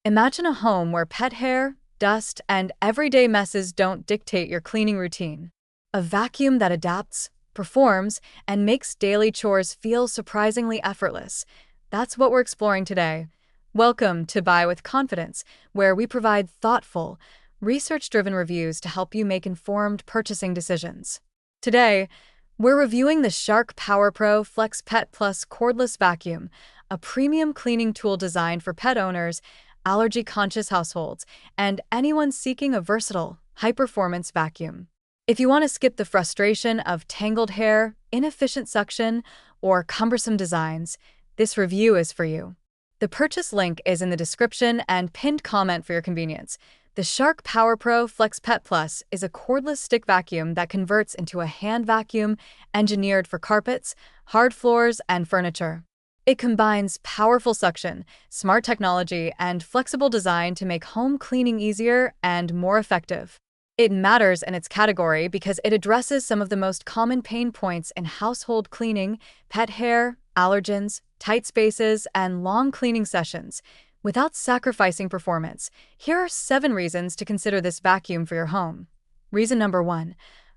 Imagine a home where pet hair, dust, and everyday messes don't dictate your cleaning routine. A vacuum that adapts, performs, and makes daily chores feel surprisingly effortless. That's what we're exploring today. Welcome to Buy with Confidence, where we provide thoughtful, research-driven reviews to help you make informed purchasing decisions. Today, we're reviewing the Shark PowerPro Flex Pet Plus Cordless Vacuum, a premium cleaning tool designed for pet owners, allergy-conscious households, and anyone seeking a versatile, high-performance vacuum. If you want to skip the frustration of tangled hair, inefficient suction, or cumbersome designs, this review is for you. The purchase link is in the description and pinned comment for your convenience. The Shark PowerPro Flex Pet Plus is a cordless stick vacuum that converts into a hand vacuum engineered for carpets, hard floors, and furniture. It combines powerful suction, smart technology, and flexible design to make home cleaning easier and more effective. It matters in its category because it addresses some of the most common pain points in household cleaning: pet hair, allergens, tight spaces, and long cleaning sessions. Without sacrificing performance, here are 7 reasons to consider this vacuum for your home. Reason number 1.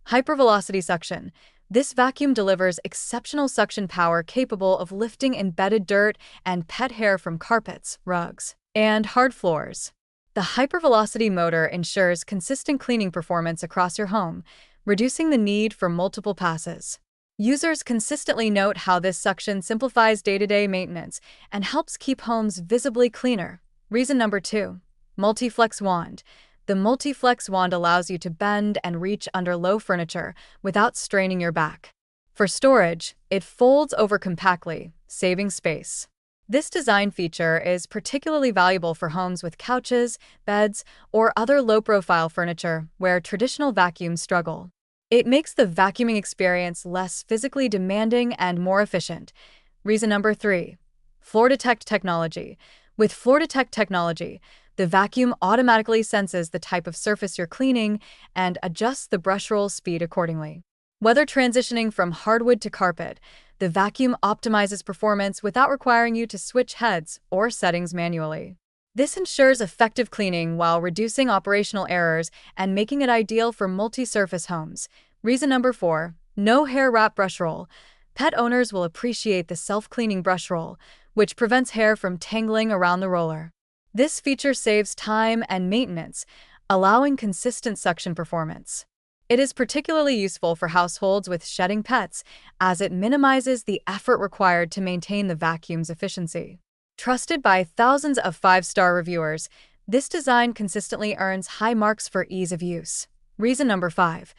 Hypervelocity suction. This vacuum delivers exceptional suction power capable of lifting embedded dirt and pet hair from carpets, rugs, and hard floors. The hypervelocity motor ensures consistent cleaning performance across your home, reducing the need for multiple passes. Users consistently note how this suction simplifies day-to-day maintenance and helps keep homes visibly cleaner. Reason number 2. MultiFLEX wand. The MultiFLEX wand allows you to bend and reach under low furniture without straining your back. For storage, it folds over compactly, saving space. This design feature is particularly valuable for homes with couches, beds, or other low-profile furniture where traditional vacuums struggle. It makes the vacuuming experience less physically demanding and more efficient. Reason number 3. FloorDetect technology. With FloorDetect technology, the vacuum automatically senses the type of surface you're cleaning and adjusts the brush roll speed accordingly. Whether transitioning from hardwood to carpet, the vacuum optimizes performance without requiring you to switch heads or settings manually. This ensures effective cleaning while reducing operational errors and making it ideal for multi-surface homes. Reason number 4. No hair wrap brush roll. Pet owners will appreciate the self-cleaning brush roll, which prevents hair from tangling around the roller. This feature saves time and maintenance, allowing consistent suction performance. It is particularly useful for households with shedding pets, as it minimizes the effort required to maintain the vacuum's efficiency. Trusted by thousands of 5-star reviewers, this design consistently earns high marks for ease of use. Reason number 5.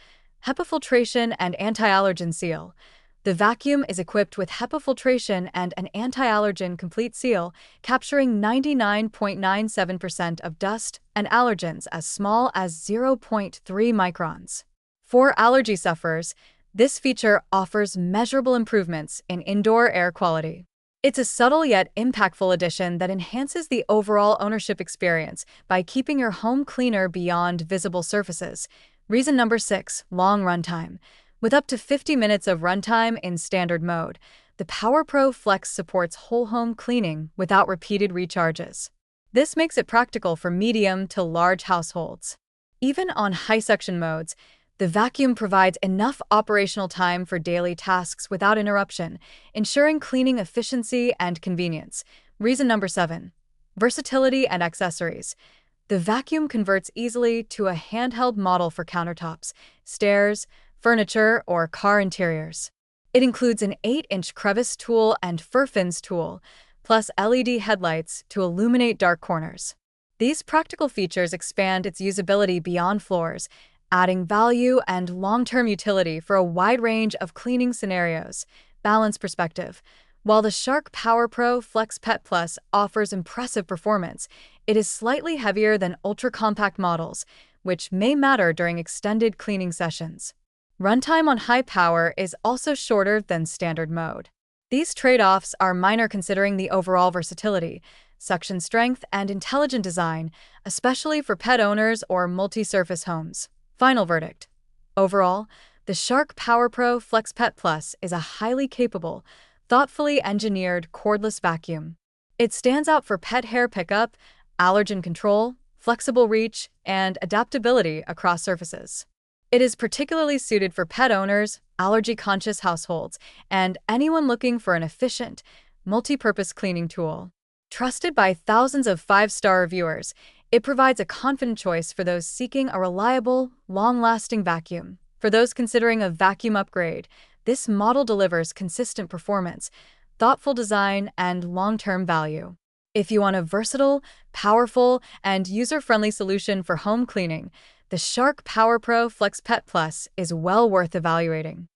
HEPA filtration and anti-allergen seal. The vacuum is equipped with HEPA filtration and an anti-allergen complete seal, capturing 99.97% of dust and allergens as small as 0.3 microns. For allergy sufferers, this feature offers measurable improvements in indoor air quality. It's a subtle yet impactful addition that enhances the overall ownership experience by keeping your home cleaner beyond visible surfaces. Reason number 6. Long runtime. With up to 50 minutes of runtime in standard mode, the PowerPro Flex supports whole home cleaning without repeated recharges. This makes it practical for medium to large households. Even on high suction modes, the vacuum provides enough operational time for daily tasks without interruption, ensuring cleaning efficiency and convenience. Reason number 7. Versatility and accessories. The vacuum converts easily to a handheld model for countertops, stairs, furniture, or car interiors. It includes an 8-inch crevice tool and fur fins tool, plus LED headlights to illuminate dark corners. These practical features expand its usability beyond floors, adding value and long-term utility for a wide range of cleaning scenarios. Balance perspective. While the Shark PowerPro Flex Pet Plus offers impressive performance, it is slightly heavier than ultra-compact models, which may matter during extended cleaning sessions. Runtime on high power is also shorter than standard mode. These trade-offs are minor considering the overall versatility, suction strength, and intelligent design, especially for pet owners or multi-surface homes. Final verdict. Overall, the Shark PowerPro Flex Pet Plus is a highly capable, thoughtfully engineered cordless vacuum. It stands out for pet hair pickup, allergen control, flexible reach, and adaptability across surfaces. It is particularly suited for pet owners, allergy-conscious households, and anyone looking for an efficient, multi-purpose cleaning tool. Trusted by thousands of five-star reviewers, it provides a confident choice for those seeking a reliable, long-lasting vacuum. For those considering a vacuum upgrade, this model delivers consistent performance, thoughtful design, and long-term value. If you want a versatile, powerful, and user-friendly solution for home cleaning, the Shark PowerPro Flex Pet Plus is well worth evaluating.